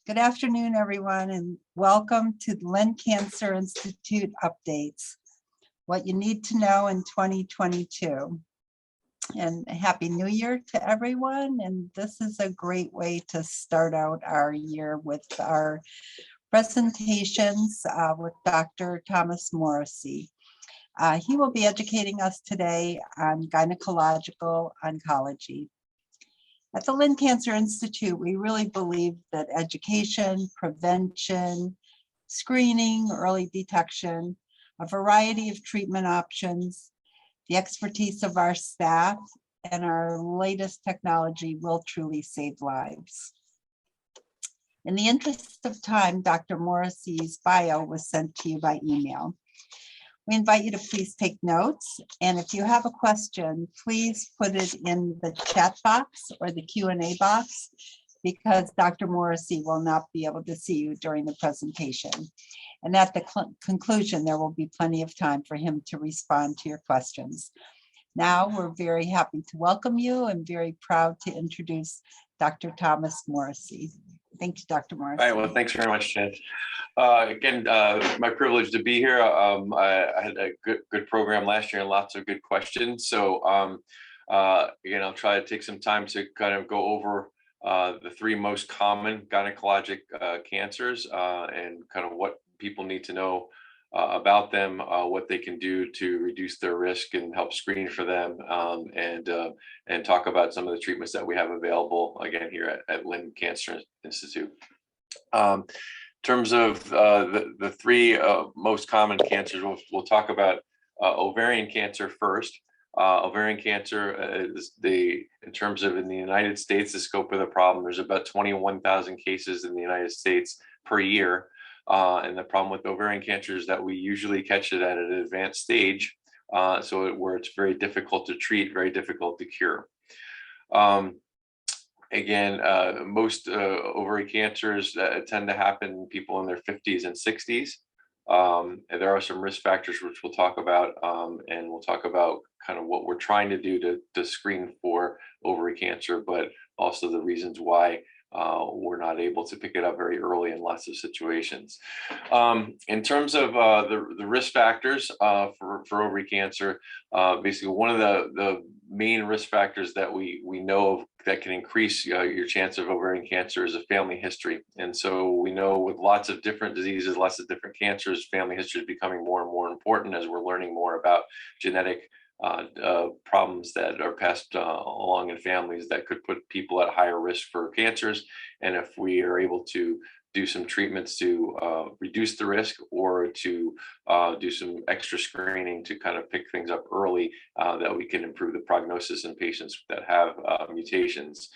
Good afternoon, everyone, and welcome to the Lynn Cancer Institute updates. What you need to know in 2022. And Happy New Year to everyone. And this is a great way to start out our year with our presentations with Dr. Thomas Morrissey. He will be educating us today on gynecological oncology. At the Lynn Cancer Institute, we really believe that education, prevention, screening, early detection, a variety of treatment options, the expertise of our staff, and our latest technology will truly save lives. In the interest of time, Dr. Morrissey's bio was sent to you by email. We invite you to please take notes, and if you have a question, please put it in the chat box or the Q&A box, because Dr. Morrissey will not be able to see you during the presentation. And at the conclusion, there will be plenty of time for him to respond to your questions. Now, we're very happy to welcome you and very proud to introduce Dr. Thomas Morrissey. Thank you, Dr. Morrissey. All right, well, thanks very much, Jen. Again, my privilege to be here. I had a good program last year and lots of good questions. So again, I'll try to take some time to kind of go over the three most common gynecologic cancers and kind of what people need to know about them, what they can do to reduce their risk and help screen for them, and talk about some of the treatments that we have available again here at Lynn Cancer Institute. In terms of the three most common cancers, we'll talk about ovarian cancer first. Ovarian cancer is in terms of in the United States, the scope of the problem, there's about 21,000 cases in the United States per year. And the problem with ovarian cancer is that we usually catch it at an advanced stage, where it's very difficult to treat, very difficult to cure. Again, most ovarian cancers tend to happen in people in their 50s and 60s. And there are some risk factors which we'll talk about, and we'll talk about kind of what we're trying to do to screen for ovarian cancer, but also the reasons why we're not able to pick it up very early in lots of situations. In terms of the risk factors for ovarian cancer, basically one of the main risk factors that we know of that can increase your chance of ovarian cancer is a family history. And so we know with lots of different diseases, lots of different cancers, family history is becoming more and more important as we're learning more about genetic problems that are passed along in families that could put people at higher risk for cancers. And if we are able to do some treatments to reduce the risk or to do some extra screening to kind of pick things up early, that we can improve the prognosis in patients that have mutations.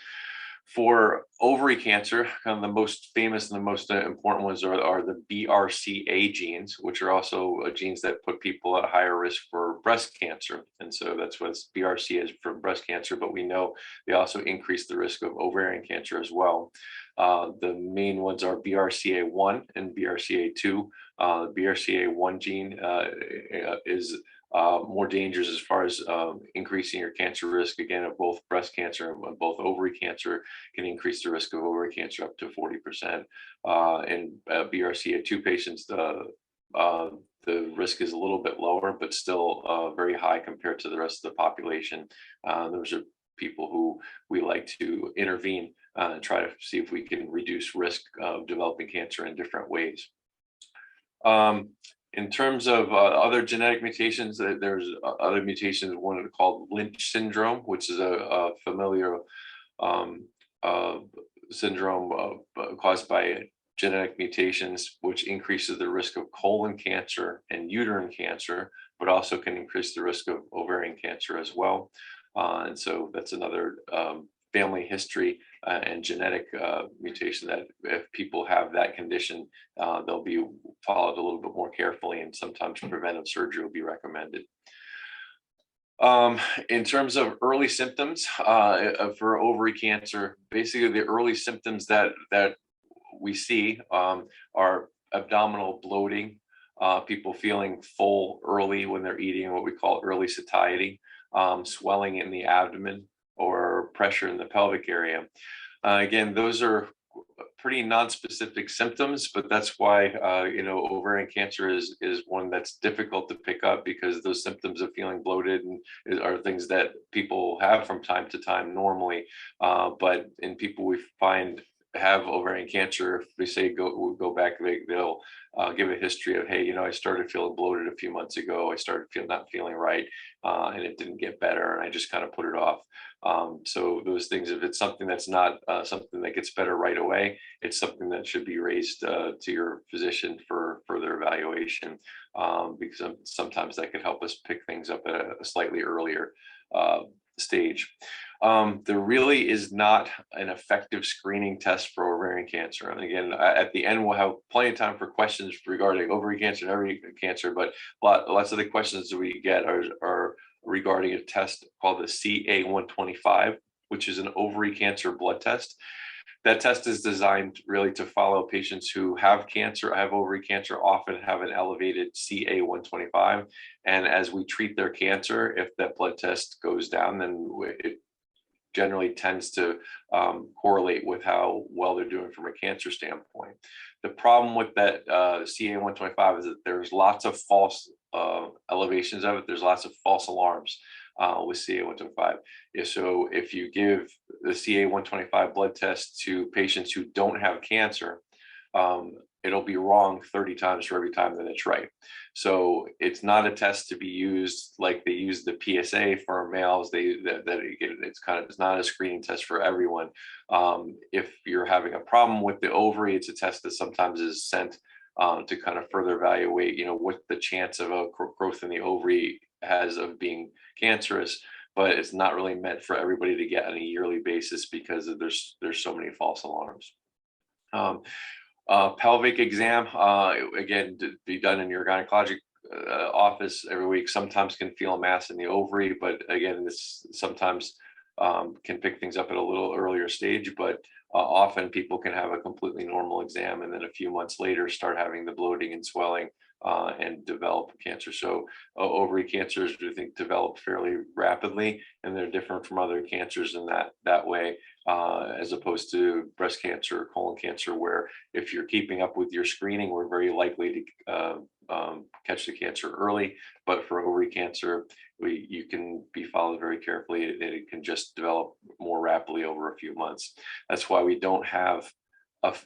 For ovary cancer, kind of the most famous and the most important ones are the BRCA genes, which are also genes that put people at higher risk for breast cancer. And so that's what BRCA is for breast cancer, but we know they also increase the risk of ovarian cancer as well. The main ones are BRCA1 and BRCA2. The BRCA1 gene is more dangerous as far as increasing your cancer risk, again, of both breast cancer and both ovary cancer can increase the risk of ovary cancer up to 40%. In BRCA2 patients, the risk is a little bit lower, but still very high compared to the rest of the population. Those are people who we like to intervene and try to see if we can reduce risk of developing cancer in different ways. In terms of other genetic mutations, there's other mutations, one called Lynch syndrome, which is a familiar syndrome caused by genetic mutations, which increases the risk of colon cancer and uterine cancer, but also can increase the risk of ovarian cancer as well. And so that's another family history and genetic mutation that if people have that condition, they'll be followed a little bit more carefully, and sometimes preventive surgery will be recommended. In terms of early symptoms for ovary cancer, basically the early symptoms that we see are abdominal bloating, people feeling full early when they're eating, what we call early satiety, swelling in the abdomen, or pressure in the pelvic area. Again, those are pretty non-specific symptoms, but that's why ovarian cancer is one that's difficult to pick up, because those symptoms of feeling bloated are things that people have from time to time normally, but in people we find have ovarian cancer, if we say go back, they'll give a history of, hey, I started feeling bloated a few months ago, I started not feeling right, and it didn't get better, and I just kind of put it off. So those things, if it's something that's not something that gets better right away, it's something that should be raised to your physician for further evaluation, because sometimes that could help us pick things up at a slightly earlier stage. There really is not an effective screening test for ovarian cancer. And again, at the end, we'll have plenty of time for questions regarding ovarian cancer and every cancer, but lots of the questions that we get are regarding a test called the CA-125, which is an ovary cancer blood test. That test is designed really to follow patients who have cancer, have ovary cancer, often have an elevated CA-125. And as we treat their cancer, if that blood test goes down, then it generally tends to correlate with how well they're doing from a cancer standpoint. The problem with that CA-125 is that there's lots of false elevations of it. There's lots of false alarms with CA-125. So if you give the CA-125 blood test to patients who don't have cancer, it'll be wrong 30 times for every time that it's right. So it's not a test to be used like they use the PSA for males. It's not a screening test for everyone. If you're having a problem with the ovary, it's a test that sometimes is sent to kind of further evaluate, what the chance of a growth in the ovary has of being cancerous. But it's not really meant for everybody to get on a yearly basis, because there's so many false alarms. Pelvic exam, again, to be done in your gynecologic office every week, sometimes can feel a mass in the ovary, but again, this sometimes can pick things up at a little earlier stage, but often people can have a completely normal exam and then a few months later start having the bloating and swelling and develop cancer. So ovary cancers, I think, develop fairly rapidly, and they're different from other cancers in that way, as opposed to breast cancer or colon cancer, where if you're keeping up with your screening, we're very likely to catch the cancer early. But for ovary cancer, you can be followed very carefully, and it can just develop more rapidly over a few months. That's why we don't have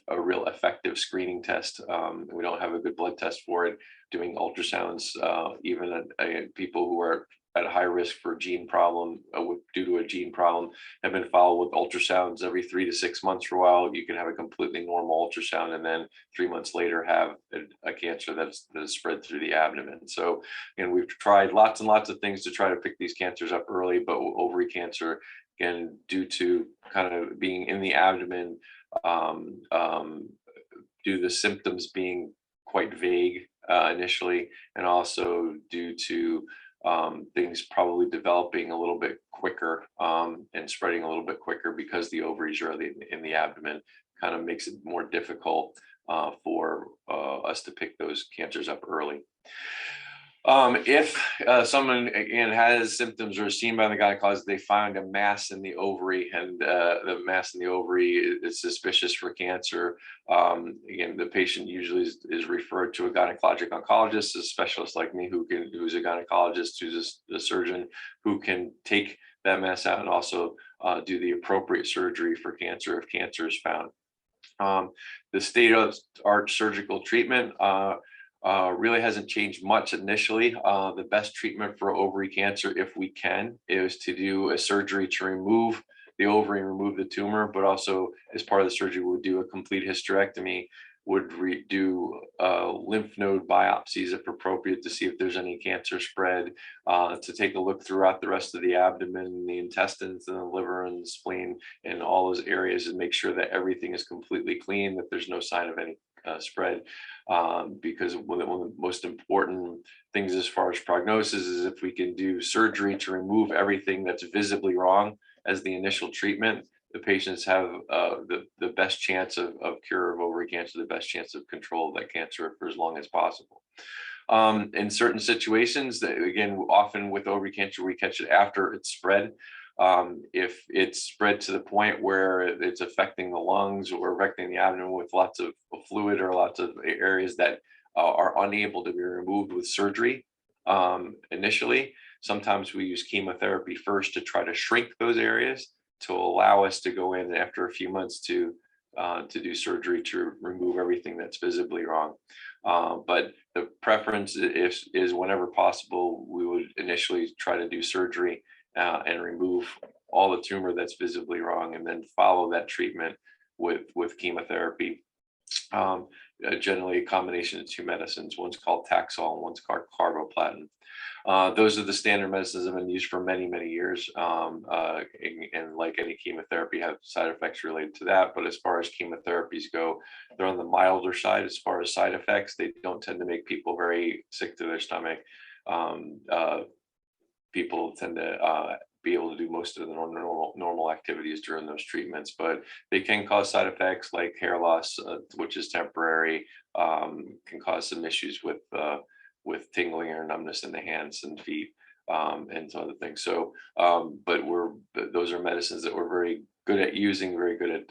a real effective screening test. We don't have a good blood test for it. Doing ultrasounds, even at people who are at a high risk for gene problem, due to a gene problem, have been followed with ultrasounds every 3 to 6 months for a while. You can have a completely normal ultrasound and then 3 months later have a cancer that is spread through the abdomen. So, we've tried lots and lots of things to try to pick these cancers up early, but ovary cancer, again, due to kind of being in the abdomen, due to the symptoms being quite vague initially, and also due to things probably developing a little bit quicker and spreading a little bit quicker because the ovaries are in the abdomen, kind of makes it more difficult for us to pick those cancers up early. If someone, again, has symptoms or is seen by the gynecologist, they find a mass in the ovary, and the mass in the ovary is suspicious for cancer. Again, the patient usually is referred to a gynecologic oncologist, a specialist like me who's a gynecologist, who's a surgeon, who can take that mass out and also do the appropriate surgery for cancer if cancer is found. The state-of-the-art surgical treatment really hasn't changed much initially. The best treatment for ovary cancer, if we can, is to do a surgery to remove the ovary and remove the tumor, but also as part of the surgery, we would do a complete hysterectomy, would do lymph node biopsies if appropriate to see if there's any cancer spread, to take a look throughout the rest of the abdomen, the intestines, and the liver and the spleen, and all those areas, and make sure that everything is completely clean, that there's no sign of any spread, because one of the most important things as far as prognosis is if we can do surgery to remove everything that's visibly wrong as the initial treatment, the patients have the best chance of cure of ovary cancer, the best chance of control of that cancer for as long as possible. In certain situations, again, often with ovary cancer, we catch it after it's spread. If it's spread to the point where it's affecting the lungs or affecting the abdomen with lots of fluid or lots of areas that are unable to be removed with surgery initially, sometimes we use chemotherapy first to try to shrink those areas to allow us to go in after a few months to do surgery to remove everything that's visibly wrong. But the preference is whenever possible, we would initially try to do surgery and remove all the tumor that's visibly wrong, and then follow that treatment with chemotherapy. Generally a combination of two medicines. One's called Taxol and one's called carboplatin. Those are the standard medicines that have been used for many, many years. And like any chemotherapy, have side effects related to that. But as far as chemotherapies go, they're on the milder side as far as side effects. They don't tend to make people very sick to their stomach. People tend to be able to do most of the normal activities during those treatments, but they can cause side effects like hair loss, which is temporary, can cause some issues with tingling or numbness in the hands and feet, and some other things. So, but those are medicines that we're very good at using, very good at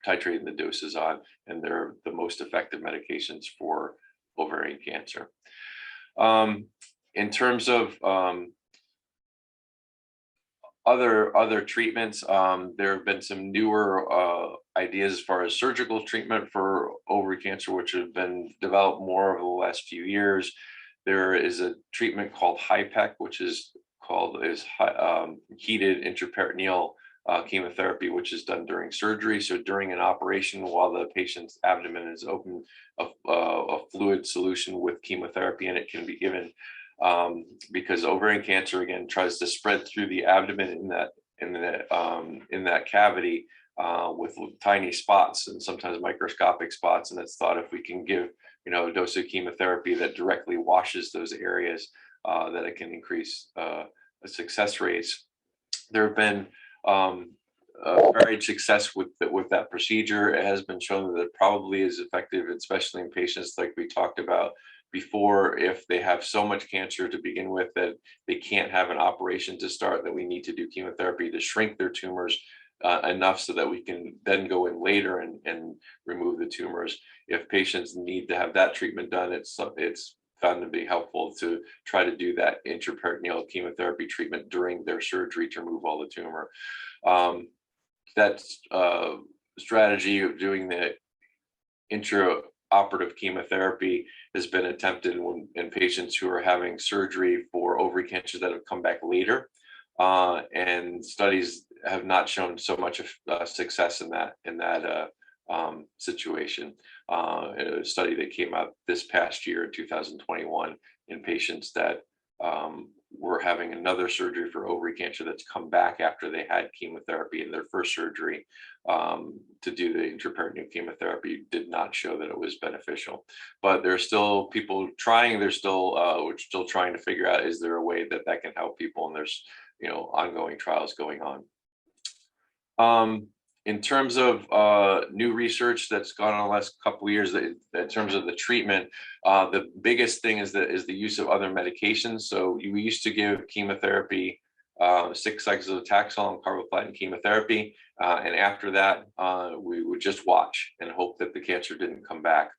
titrating the doses on, and they're the most effective medications for ovarian cancer. In terms of other treatments, there have been some newer ideas as far as surgical treatment for ovary cancer, which have been developed more over the last few years. There is a treatment called HIPEC, which is heated intraperitoneal chemotherapy, which is done during surgery. So during an operation, while the patient's abdomen is open, a fluid solution with chemotherapy, and it can be given because ovarian cancer again tries to spread through the abdomen in that cavity with tiny spots and sometimes microscopic spots. And it's thought if we can give a dose of chemotherapy that directly washes those areas, that it can increase the success rates. There have been varied success with that procedure. It has been shown that it probably is effective, especially in patients like we talked about before, if they have so much cancer to begin with that they can't have an operation to start, that we need to do chemotherapy to shrink their tumors enough so that we can then go in later and remove the tumors. If patients need to have that treatment done, it's found to be helpful to try to do that intraperitoneal chemotherapy treatment during their surgery to remove all the tumor. That strategy of doing the intraoperative chemotherapy has been attempted in patients who are having surgery for ovary cancer that have come back later, and studies have not shown so much of success in that situation. A study that came out this past year in 2021 in patients that were having another surgery for ovary cancer that's come back after they had chemotherapy in their first surgery, to do the intraperitoneal chemotherapy did not show that it was beneficial. But there's still people trying. We're still trying to figure out, is there a way that can help people? And there's ongoing trials going on. In terms of new research that's gone on the last couple of years, in terms of the treatment, the biggest thing is the use of other medications. So we used to give chemotherapy, 6 cycles of Taxol and carboplatin chemotherapy, and after that, we would just watch and hope that the cancer didn't come back.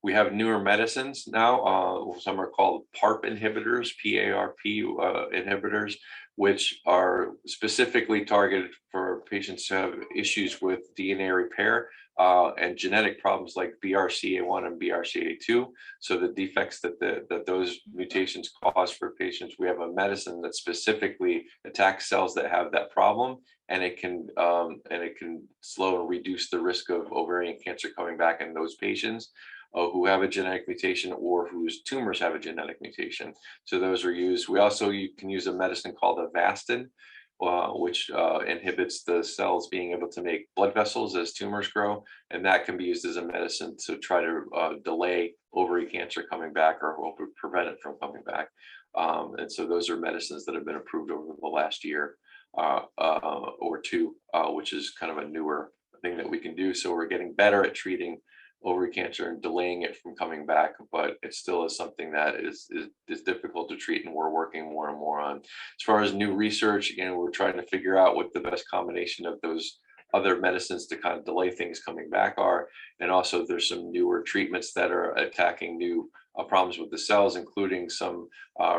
We have newer medicines now. Some are called PARP inhibitors, P-A-R-P inhibitors, which are specifically targeted for patients who have issues with DNA repair and genetic problems like BRCA1 and BRCA2. So the defects that those mutations cause for patients, we have a medicine that specifically attacks cells that have that problem, and it can slow and reduce the risk of ovarian cancer coming back in those patients who have a genetic mutation or whose tumors have a genetic mutation. So those are used. You can use a medicine called Avastin, which inhibits the cells being able to make blood vessels as tumors grow. And that can be used as a medicine to try to delay ovary cancer coming back or prevent it from coming back. And so those are medicines that have been approved over the last year or two, which is kind of a newer thing that we can do. So we're getting better at treating ovary cancer and delaying it from coming back, but it still is something that is difficult to treat, and we're working more and more on. As far as new research, again, we're trying to figure out what the best combination of those other medicines to kind of delay things coming back are. And also there's some newer treatments that are attacking new problems with the cells, including some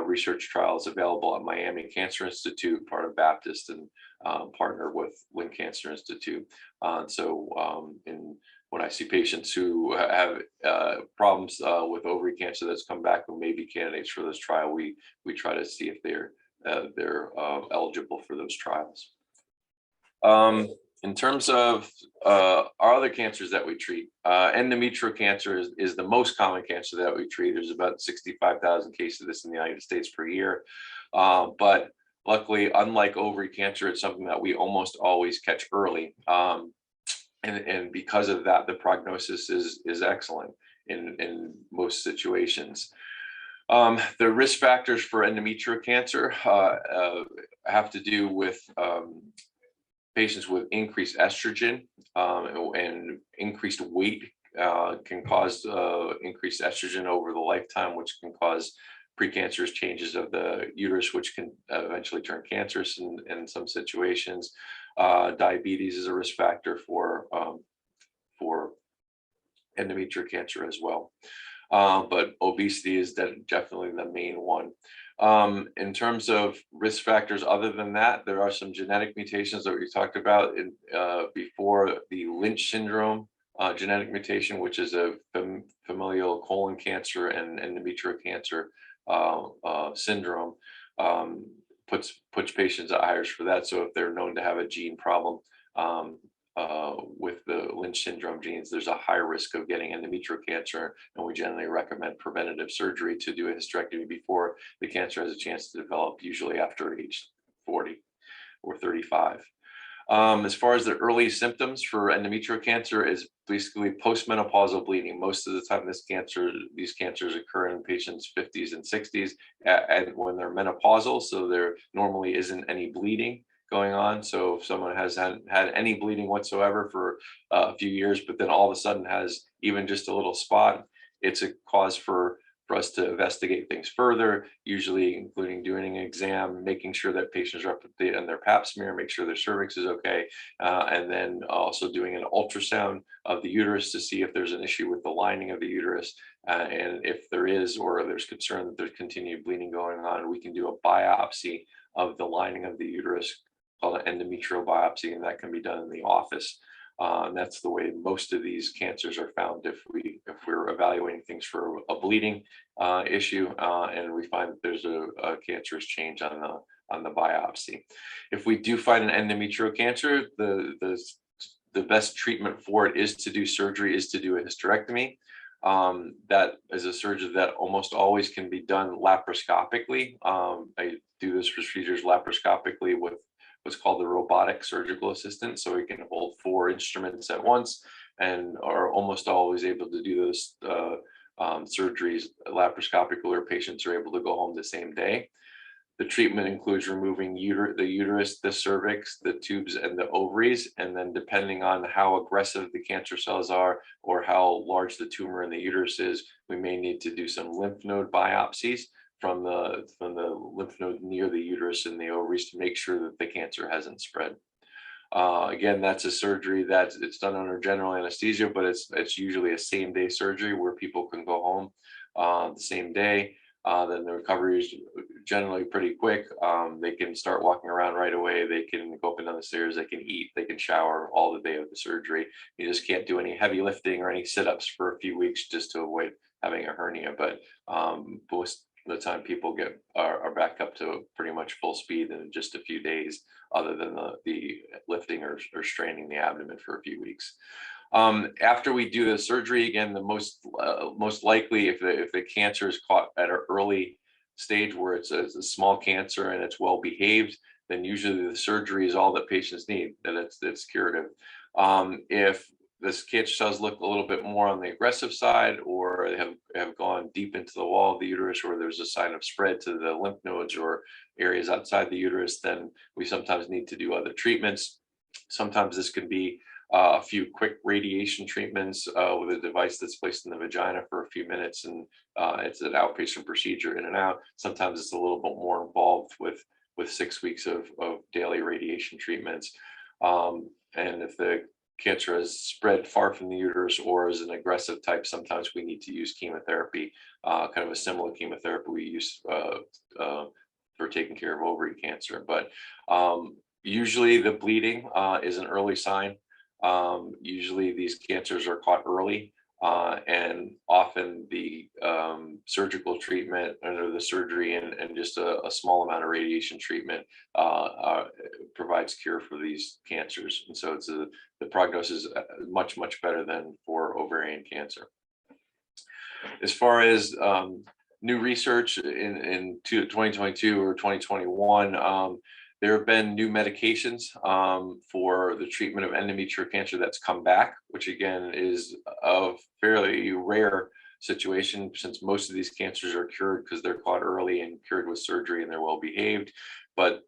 research trials available at Miami Cancer Institute, part of Baptist, and partner with Lynn Cancer Institute. When I see patients who have problems with ovary cancer that's come back who may be candidates for this trial, we try to see if they're eligible for those trials. In terms of our other cancers that we treat, endometrial cancer is the most common cancer that we treat. There's about 65,000 cases of this in the United States per year. But luckily, unlike ovary cancer, it's something that we almost always catch early. And because of that, the prognosis is excellent in most situations. The risk factors for endometrial cancer have to do with patients with increased estrogen and increased weight can cause increased estrogen over the lifetime, which can cause precancerous changes of the uterus, which can eventually turn cancerous in some situations. Diabetes is a risk factor for endometrial cancer as well. But obesity is definitely the main one. In terms of risk factors, other than that, there are some genetic mutations that we talked about before, the Lynch syndrome genetic mutation, which is a familial colon cancer and endometrial cancer syndrome, puts patients at higher risk for that. So if they're known to have a gene problem with the Lynch syndrome genes, there's a high risk of getting endometrial cancer, and we generally recommend preventative surgery to do a hysterectomy before the cancer has a chance to develop, usually after age 40 or 35. As far as the early symptoms for endometrial cancer is basically postmenopausal bleeding. Most of the time, these cancers occur in patients' 50s and 60s, and when they're menopausal, so there normally isn't any bleeding going on. So if someone hasn't had any bleeding whatsoever for a few years, but then all of a sudden has even just a little spot, it's a cause for us to investigate things further, usually including doing an exam, making sure that patients are up to date on their pap smear, make sure their cervix is okay, and then also doing an ultrasound of the uterus to see if there's an issue with the lining of the uterus. And if there is, or there's concern that there's continued bleeding going on, we can do a biopsy of the lining of the uterus called an endometrial biopsy, and that can be done in the office. And that's the way most of these cancers are found if we're evaluating things for a bleeding issue, and we find that there's a cancerous change on the biopsy. If we do find an endometrial cancer, the best treatment for it is to do surgery, is to do a hysterectomy. That is a surgery that almost always can be done laparoscopically. I do this procedures laparoscopically with what's called the robotic surgical assistant. So we can hold 4 instruments at once and are almost always able to do those surgeries laparoscopically, where patients are able to go home the same day. The treatment includes removing the uterus, the cervix, the tubes, and the ovaries. And then depending on how aggressive the cancer cells are or how large the tumor in the uterus is, we may need to do some lymph node biopsies from the lymph node near the uterus and the ovaries to make sure that the cancer hasn't spread. Again, that's a surgery it's done under general anesthesia, but it's usually a same-day surgery where people can go home the same day. Then the recovery is generally pretty quick. They can start walking around right away. They can go up and down the stairs. They can eat. They can shower all the day of the surgery. You just can't do any heavy lifting or any sit-ups for a few weeks just to avoid having a hernia. But most of the time, people are back up to pretty much full speed in just a few days, other than the lifting or straining the abdomen for a few weeks. After we do the surgery, again, the most likely, if the cancer is caught at an early stage where it's a small cancer and it's well behaved, then usually the surgery is all that patients need, and it's curative. If this cancer cells look a little bit more on the aggressive side, or they have gone deep into the wall of the uterus, or there's a sign of spread to the lymph nodes or areas outside the uterus, then we sometimes need to do other treatments. Sometimes this could be a few quick radiation treatments with a device that's placed in the vagina for a few minutes, and it's an outpatient procedure in and out. Sometimes it's a little bit more involved with 6 weeks of daily radiation treatments. And if the cancer has spread far from the uterus or is an aggressive type, sometimes we need to use chemotherapy, kind of a similar chemotherapy we use for taking care of ovary cancer. But usually the bleeding is an early sign. Usually these cancers are caught early, and often the surgical treatment or the surgery and just a small amount of radiation treatment provides cure for these cancers. And so the prognosis is much, much better than for ovarian cancer. As far as new research in 2022 or 2021, there have been new medications for the treatment of endometrial cancer that's come back, which again is a fairly rare situation, since most of these cancers are cured because they're caught early and cured with surgery and they're well behaved. But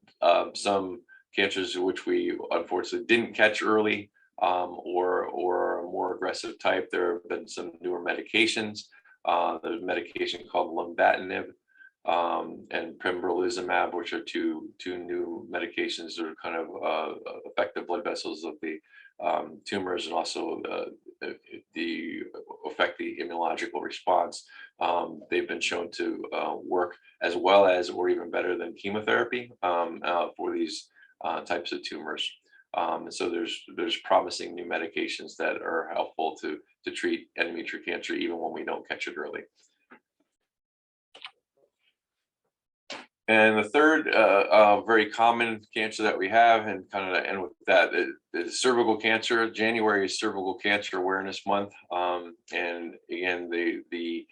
some cancers which we unfortunately didn't catch early, or a more aggressive type, there have been some newer medications. There's a medication called lenvatinib and pembrolizumab, which are two new medications that are kind of affect the blood vessels of the tumors, and also affect the immunological response. They've been shown to work as well as, or even better than chemotherapy for these types of tumors. And so there's promising new medications that are helpful to treat endometrial cancer even when we don't catch it early. And the third very common cancer that we have, and kind of to end with that, is cervical cancer. January is Cervical Cancer Awareness Month, and again, the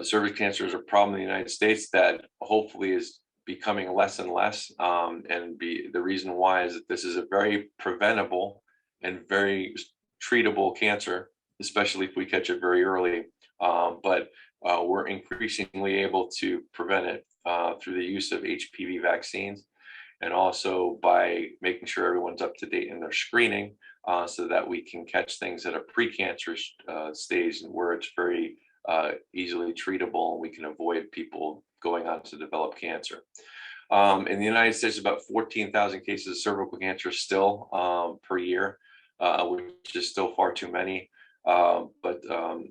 cervical cancer is a problem in the United States that hopefully is becoming less and less. And the reason why is that this is a very preventable and very treatable cancer, especially if we catch it very early. But we're increasingly able to prevent it through the use of HPV vaccines, and also by making sure everyone's up to date in their screening, so that we can catch things at a precancerous stage where it's very easily treatable, and we can avoid people going on to develop cancer. In the United States, about 14,000 cases of cervical cancer still per year, which is still far too many. But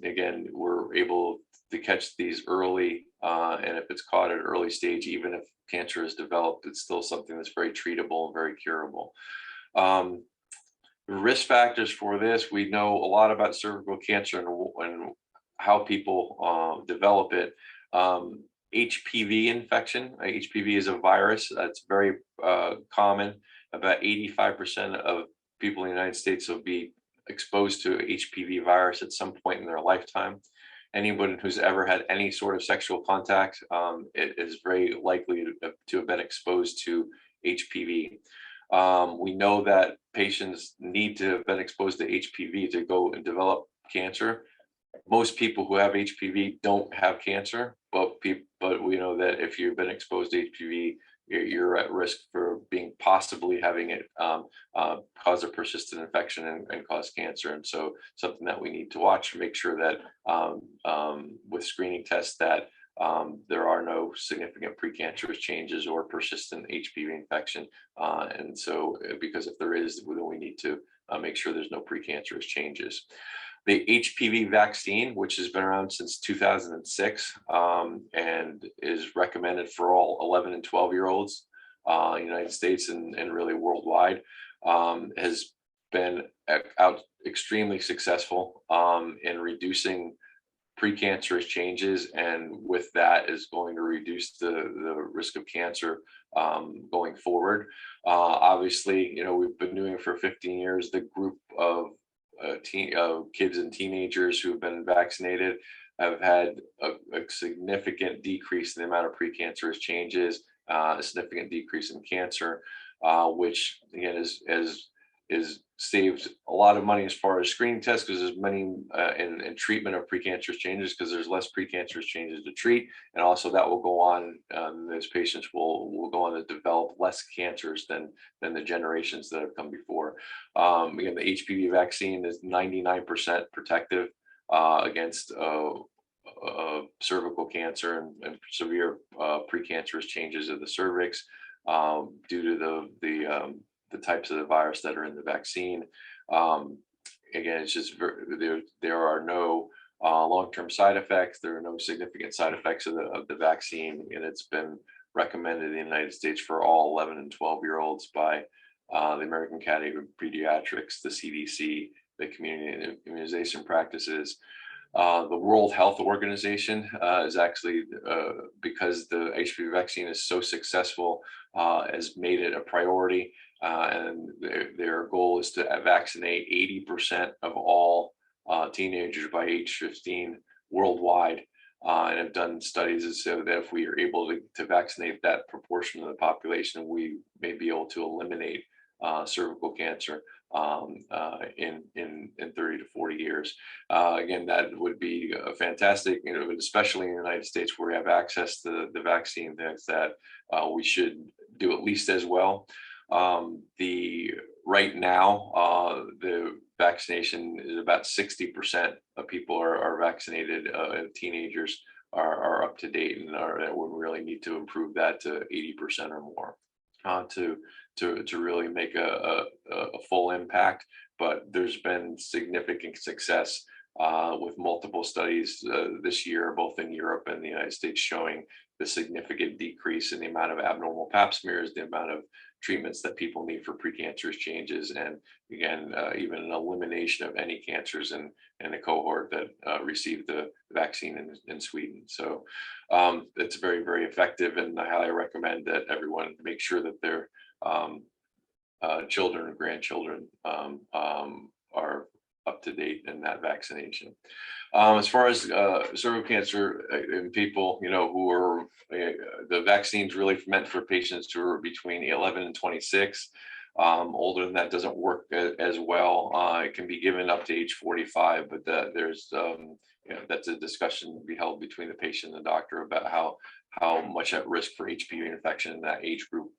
again, we're able to catch these early, and if it's caught at an early stage, even if cancer is developed, it's still something that's very treatable and very curable. Risk factors for this, we know a lot about cervical cancer and how people develop it. HPV infection. HPV is a virus that's very common. About 85% of people in the United States will be exposed to HPV virus at some point in their lifetime. Anyone who's ever had any sort of sexual contact it is very likely to have been exposed to HPV. We know that patients need to have been exposed to HPV to go and develop cancer. Most people who have HPV don't have cancer, but we know that if you've been exposed to HPV, you're at risk for possibly having it cause a persistent infection and cause cancer. And so something that we need to watch to make sure that with screening tests that there are no significant precancerous changes or persistent HPV infection. And so because if there is, then we need to make sure there's no precancerous changes. The HPV vaccine, which has been around since 2006 and is recommended for all 11 and 12-year-olds in the United States and really worldwide, has been extremely successful in reducing precancerous changes, and with that is going to reduce the risk of cancer going forward. Obviously, we've been doing it for 15 years. The group of kids and teenagers who have been vaccinated have had a significant decrease in the amount of precancerous changes, a significant decrease in cancer, which again is is saved a lot of money as far as screening tests, because there's many in treatment of precancerous changes, because there's less precancerous changes to treat, and also that will go on. Those patients will go on to develop less cancers than the generations that have come before. Again, the HPV vaccine is 99% protective against cervical cancer and severe precancerous changes of the cervix due to the types of the virus that are in the vaccine. Again, it's just there are no long-term side effects. There are no significant side effects of the vaccine, and it's been recommended in the United States for all 11 and 12-year-olds by the American Academy of Pediatrics, the CDC, the Community Immunization Practices. The World Health Organization is actually, because the HPV vaccine is so successful, has made it a priority, and their goal is to vaccinate 80% of all teenagers by age 15 worldwide, and have done studies so that if we are able to vaccinate that proportion of the population, we may be able to eliminate cervical cancer in 30 to 40 years. Again, that would be fantastic, especially in the United States where we have access to the vaccine, that we should do at least as well. Right now, the vaccination is about 60% of people are vaccinated, and teenagers are up to date, and we really need to improve that to 80% or more to really make a full impact. But there's been significant success with multiple studies this year, both in Europe and the United States, showing the significant decrease in the amount of abnormal pap smears, the amount of treatments that people need for precancerous changes, and again, even an elimination of any cancers in a cohort that received the vaccine in Sweden. So it's very, very effective, and I highly recommend that everyone make sure that their children and grandchildren are up to date in that vaccination. As far as cervical cancer in people, who are, the vaccine's really meant for patients who are between 11 and 26. Older than that doesn't work as well. It can be given up to age 45, but there's that's a discussion to be held between the patient and the doctor about how much at risk for HPV infection in that age group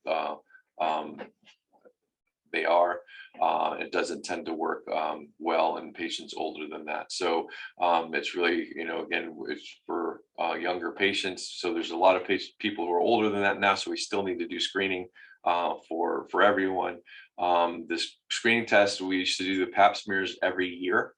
they are. It doesn't tend to work well in patients older than that. So it's really, again, it's for younger patients. So there's a lot of people who are older than that now. So we still need to do screening for everyone. This screening test, we used to do the pap smears every year.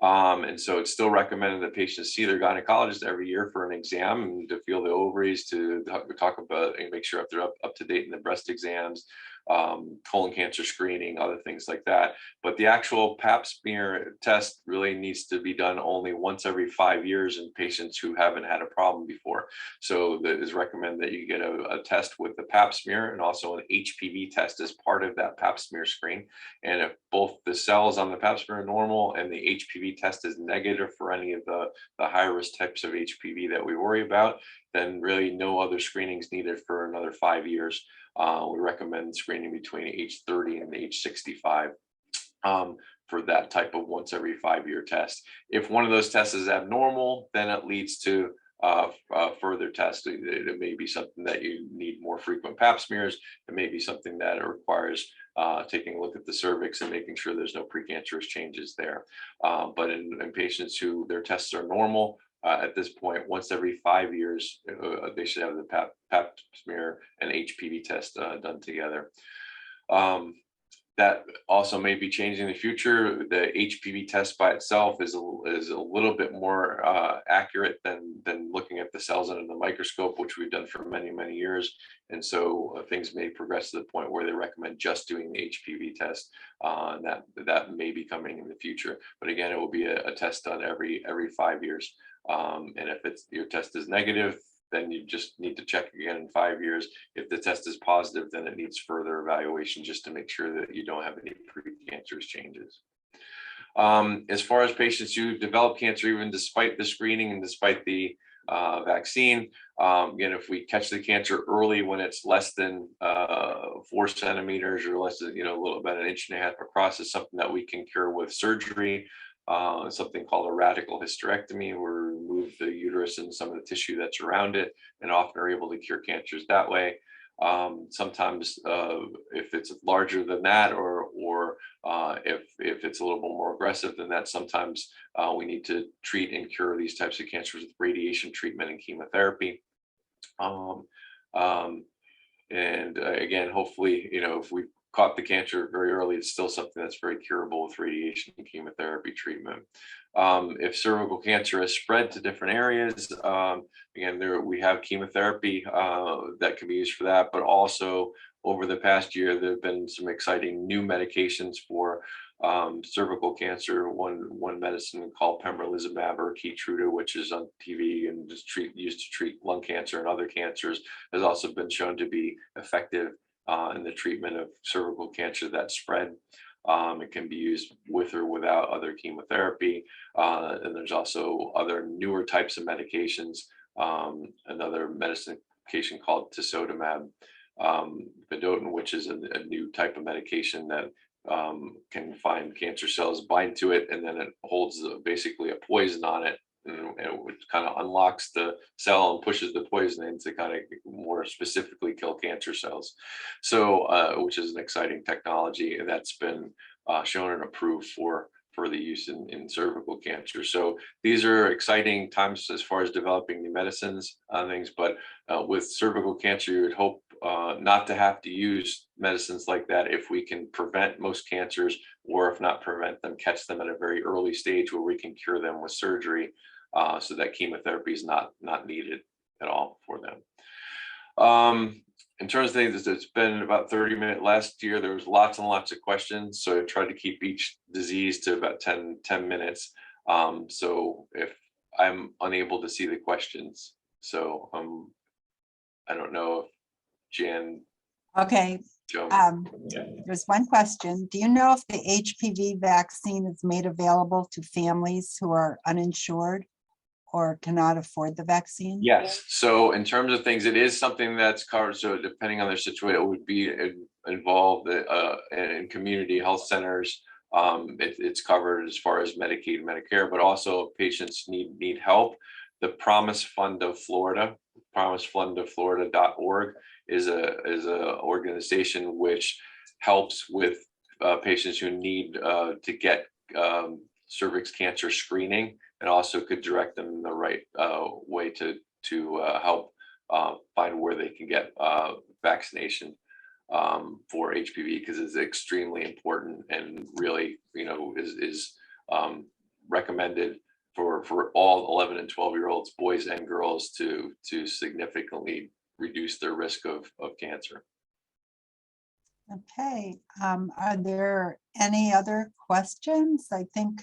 And so it's still recommended that patients see their gynecologist every year for an exam and to feel the ovaries, to talk about and make sure if they're up to date in the breast exams, colon cancer screening, other things like that. But the actual pap smear test really needs to be done only once every 5 years in patients who haven't had a problem before. So it is recommended that you get a test with the pap smear and also an HPV test as part of that pap smear screen. And if both the cells on the pap smear are normal and the HPV test is negative for any of the high risk types of HPV that we worry about, then really no other screening is needed for another 5 years. We recommend screening between age 30 and age 65 for that type of once every 5 year test. If one of those tests is abnormal, then it leads to further testing. It may be something that you need more frequent pap smears. It may be something that requires taking a look at the cervix and making sure there's no precancerous changes there. But in patients who their tests are normal, at this point, once every 5 years, they should have the pap smear and HPV test done together. That also may be changing in the future. The HPV test by itself is a little bit more accurate than looking at the cells under the microscope, which we've done for many, many years. And so things may progress to the point where they recommend just doing the HPV test. And that may be coming in the future. But again, it will be a test done every 5 years. And if your test is negative, then you just need to check again in 5 years. If the test is positive, then it needs further evaluation just to make sure that you don't have any precancerous changes. As far as patients who develop cancer, even despite the screening and despite the vaccine. Again, if we catch the cancer early when it's less than 4 centimeters or less than, a little about 1.5 inches across, is something that we can cure with surgery. Something called a radical hysterectomy, where we remove the uterus and some of the tissue that's around it, and often are able to cure cancers that way. Sometimes if it's larger than that, or if it's a little bit more aggressive than that, sometimes we need to treat and cure these types of cancers with radiation treatment and chemotherapy. Again, hopefully, if we caught the cancer very early, it's still something that's very curable with radiation and chemotherapy treatment. If cervical cancer has spread to different areas, again, we have chemotherapy that can be used for that, but also over the past year, there have been some exciting new medications for cervical cancer. One medicine called pembrolizumab or Keytruda, which is on TV and used to treat lung cancer and other cancers, has also been shown to be effective in the treatment of cervical cancer that spread. It can be used with or without other chemotherapy. And there's also other newer types of medications. Another medication called tisotumab vedotin, which is a new type of medication that can find cancer cells, bind to it, and then it holds basically a poison on it, and it kind of unlocks the cell and pushes the poison in to kind of more specifically kill cancer cells. So, which is an exciting technology, and that's been shown and approved for the use in cervical cancer. So these are exciting times as far as developing new medicines on things, but with cervical cancer, you would hope not to have to use medicines like that if we can prevent most cancers, or if not prevent them, catch them at a very early stage where we can cure them with surgery, so that chemotherapy is not needed at all for them. In terms of things, it's been about 30 minutes. Last year, there was lots and lots of questions, so I tried to keep each disease to about 10 minutes. So if I'm unable to see the questions, so I don't know if Jan. Okay. Joe. There's one question. Do you know if the HPV vaccine is made available to families who are uninsured or cannot afford the vaccine? Yes. So in terms of things, it is something that's covered. So depending on their situation, it would be involved in community health centers. It's covered as far as Medicaid, Medicare, but also if patients need help. The Promise Fund of Florida, promisefundoflorida.org, is a organization which helps with patients who need to get cervix cancer screening, and also could direct them in the right way to help find where they can get vaccination for HPV, because it's extremely important and really, is recommended for all 11 and 12-year-olds, boys and girls, to significantly reduce their risk of cancer. Okay. Are there any other questions? I think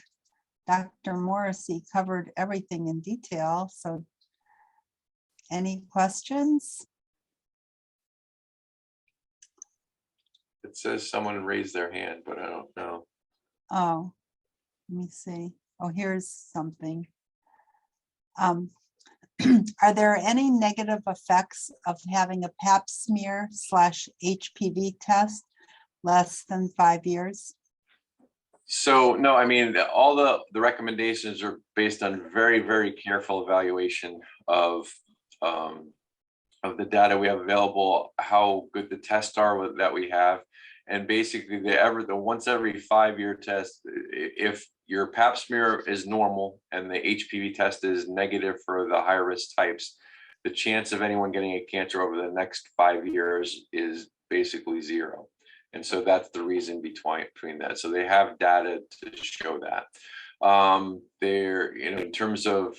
Dr. Morrissey covered everything in detail. So any questions? It says someone raised their hand, but I don't know. Oh, let me see. Oh, here's something. Are there any negative effects of having a pap smear / HPV test less than 5 years? So no, I mean, all the recommendations are based on very, very careful evaluation of the data we have available, how good the tests are that we have, and basically the once every 5-year test. If your pap smear is normal and the HPV test is negative for the high risk types, the chance of anyone getting a cancer over the next 5 years is basically 0. And so that's the reason between that. So they have data to show that. In terms of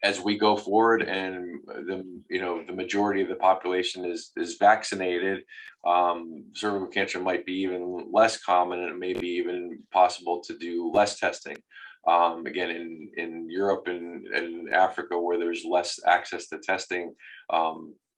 as we go forward and the majority of the population is vaccinated, cervical cancer might be even less common, and it may be even possible to do less testing. Again, in Europe and Africa, where there's less access to testing,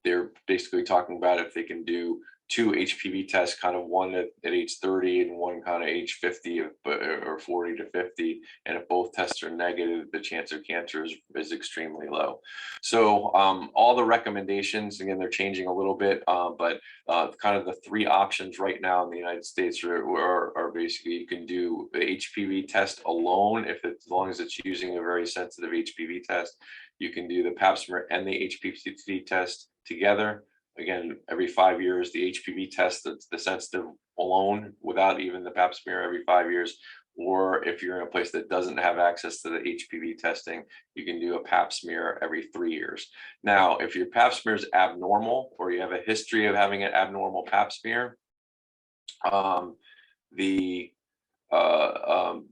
they're basically talking about if they can do two HPV tests, kind of one at age 30 and one kind of age 50 or 40 to 50. And if both tests are negative, the chance of cancer is extremely low. So all the recommendations, again, they're changing a little bit, but kind of the three options right now in the United States are basically you can do the HPV test alone, as long as it's using a very sensitive HPV test. You can do the pap smear and the HPV test together. Again, every 5 years, the HPV test, that's the sensitive alone, without even the pap smear, every 5 years. Or if you're in a place that doesn't have access to the HPV testing, you can do a pap smear every 3 years. Now, if your pap smear is abnormal, or you have a history of having an abnormal pap smear,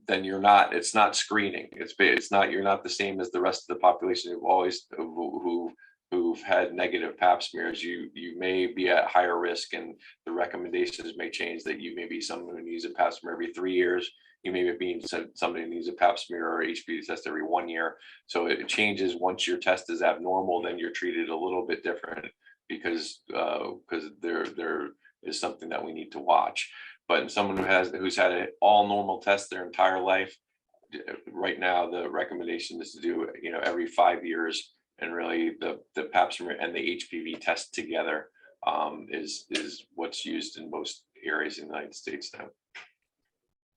then it's not screening. You're not the same as the rest of the population who've had negative pap smears. You may be at higher risk, and the recommendations may change that you may be someone who needs a pap smear every 3 years. You may be somebody who needs a pap smear or HPV test every 1 year. So it changes once your test is abnormal, then you're treated a little bit different because there is something that we need to watch. But someone who's had an all normal test their entire life, right now the recommendation is to do every 5 years, and really the pap smear and the HPV test together is what's used in most areas in the United States now.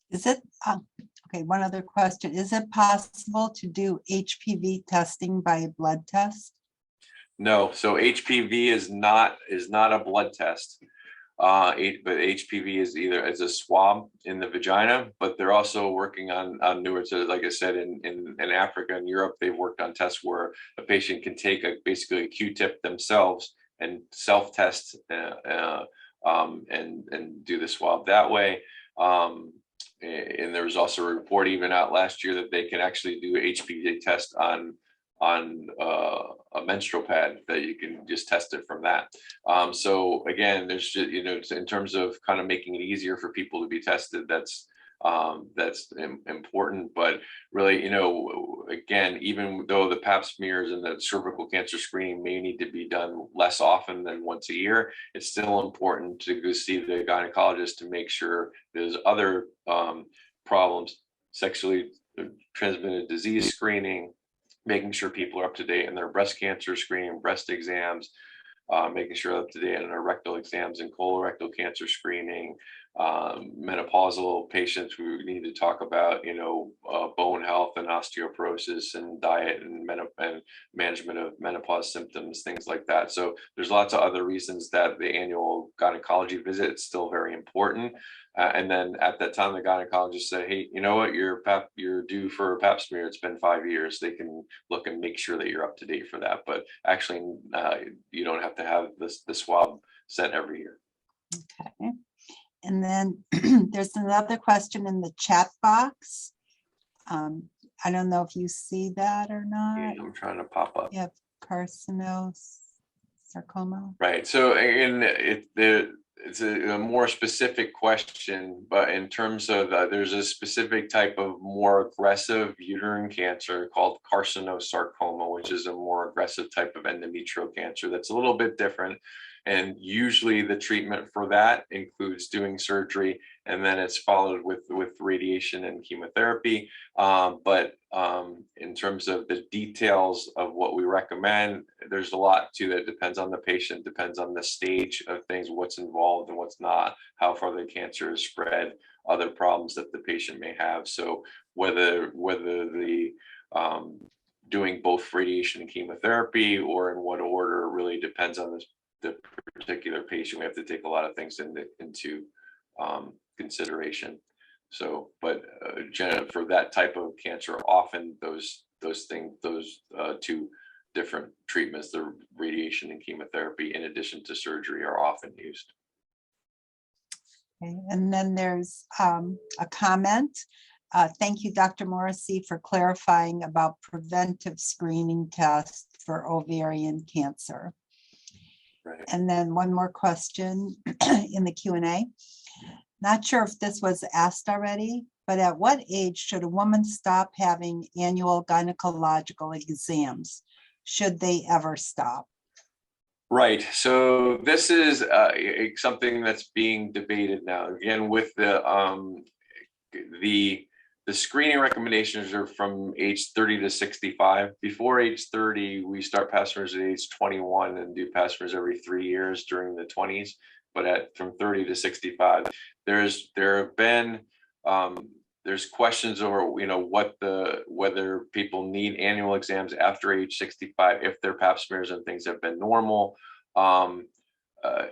Is it okay? One other question: is it possible to do HPV testing by blood test? No. So HPV is not a blood test. But HPV is either as a swab in the vagina, but they're also working on newer, like I said, in Africa and Europe, they've worked on tests where a patient can take basically a Q-tip themselves and self-test and do the swab that way. And there was also a report even out last year that they can actually do HPV test on a menstrual pad, that you can just test it from that. So again, there's just, in terms of kind of making it easier for people to be tested, that's important. But really, again, even though the pap smears and the cervical cancer screening may need to be done less often than once a year, it's still important to go see the gynecologist to make sure there's other problems, sexually transmitted disease screening, making sure people are up to date in their breast cancer screening, breast exams, making sure up to date in our rectal exams and colorectal cancer screening. Menopausal patients, we need to talk about, bone health and osteoporosis and diet and management of menopause symptoms, things like that. So there's lots of other reasons that the annual gynecology visit is still very important. And then at that time, the gynecologist say, hey, you know what, you're due for a pap smear. It's been 5 years. They can look and make sure that you're up to date for that. But actually, you don't have to have the swab sent every year. Okay. And then there's another question in the chat box. I don't know if you see that or not. Yeah, I'm trying to pop up. You have carcinosarcoma. Right. So it's a more specific question, but in terms of there's a specific type of more aggressive uterine cancer called carcinosarcoma, which is a more aggressive type of endometrial cancer that's a little bit different. And usually the treatment for that includes doing surgery, and then it's followed with radiation and chemotherapy. But in terms of the details of what we recommend, there's a lot too that depends on the patient, depends on the stage of things, what's involved and what's not, how far the cancer is spread, other problems that the patient may have. So whether the doing both radiation and chemotherapy or in what order really depends on the particular patient. We have to take a lot of things into consideration. So, but for that type of cancer, often those two different treatments, the radiation and chemotherapy, in addition to surgery, are often used. Okay. And then there's a comment. Thank you, Dr. Morrissey, for clarifying about preventive screening tests for ovarian cancer. Right. And then one more question in the Q&A. Not sure if this was asked already, but at what age should a woman stop having annual gynecological exams? Should they ever stop? Right. So this is something that's being debated now. Again, with the the screening recommendations are from age 30 to 65. Before age 30, we start pap smears at age 21 and do pap smears every 3 years during the 20s. But from 30 to 65, there have been there's questions over whether people need annual exams after age 65 if their pap smears and things have been normal. Um, uh,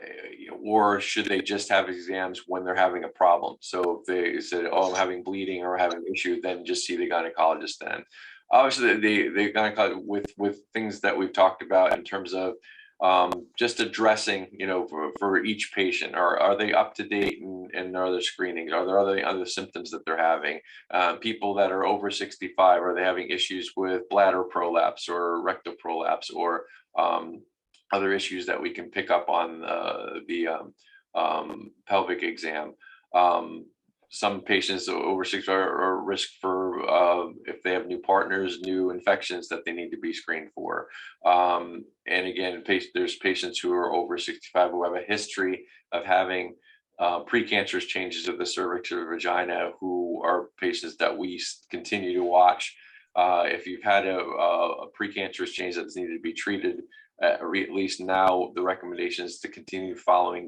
or should they just have exams when they're having a problem? So if they said, "Oh, I'm having bleeding or having an issue," then just see the gynecologist. Then, obviously, the gynecologist with things that we've talked about in terms of just addressing, for each patient, are they up to date and are there screenings? Are there other symptoms that they're having? People that are over 65, are they having issues with bladder prolapse or rectal prolapse or other issues that we can pick up on the pelvic exam? Some patients over 60 are at risk for if they have new partners, new infections that they need to be screened for. And again, there's patients who are over 65 who have a history of having precancerous changes of the cervix or vagina, who are patients that we continue to watch. If you've had a precancerous change that's needed to be treated, or at least now the recommendation is to continue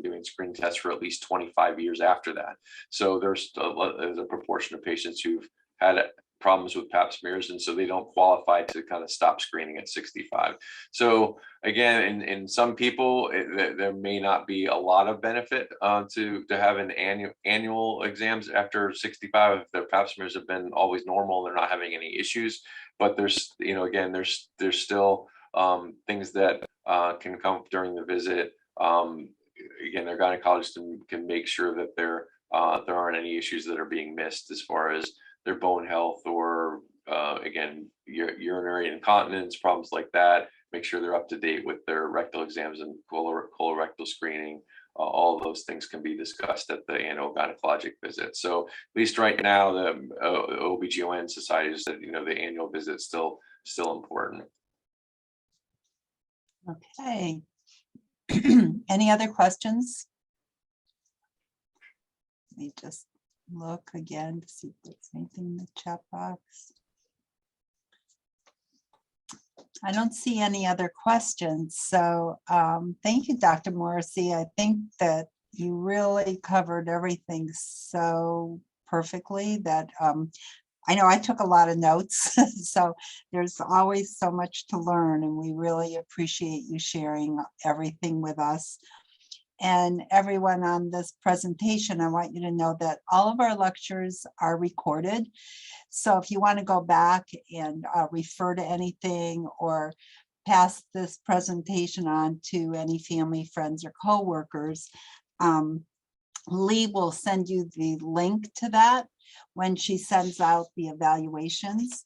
doing screen tests for at least 25 years after that. So there's a proportion of patients who've had problems with pap smears, and so they don't qualify to kind of stop screening at 65. So again, in some people, there may not be a lot of benefit to have an annual exams after 65 if their pap smears have been always normal, they're not having any issues. But there's there's still things that can come during the visit. Again, their gynecologist can make sure that there aren't any issues that are being missed as far as their bone health or again, urinary incontinence, problems like that. Make sure they're up to date with their rectal exams and colorectal screening. All of those things can be discussed at the annual gynecologic visit. So at least right now, the OBGYN society said, the annual visit is still important. Okay. Any other questions? Let me just look again to see if there's anything in the chat box. I don't see any other questions. So thank you, Dr. Morrissey. I think that you really covered everything so perfectly that I know I took a lot of notes. So there's always so much to learn, and we really appreciate you sharing everything with us. And everyone on this presentation, I want you to know that all of our lectures are recorded. So if you want to go back and refer to anything or pass this presentation on to any family, friends, or coworkers, Lee will send you the link to that when she sends out the evaluations.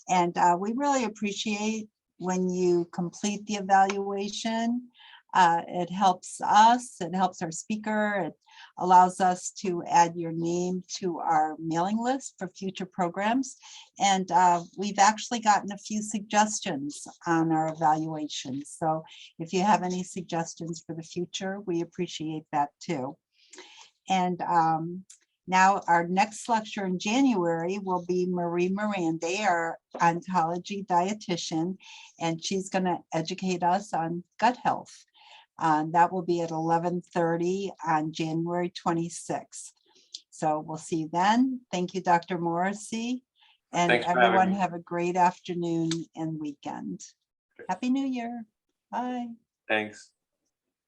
And we really appreciate when you complete the evaluation. It helps us, it helps our speaker, it allows us to add your name to our mailing list for future programs. And we've actually gotten a few suggestions on our evaluations. So if you have any suggestions for the future, we appreciate that too. And now our next lecture in January will be Marie Miranda, our oncology dietitian, and she's going to educate us on gut health. That will be at 11:30 on January 26th. So we'll see you then. Thank you, Dr. Morrissey. And Thanks for having everyone me. have a great afternoon and weekend. Happy New Year. Bye. Thanks.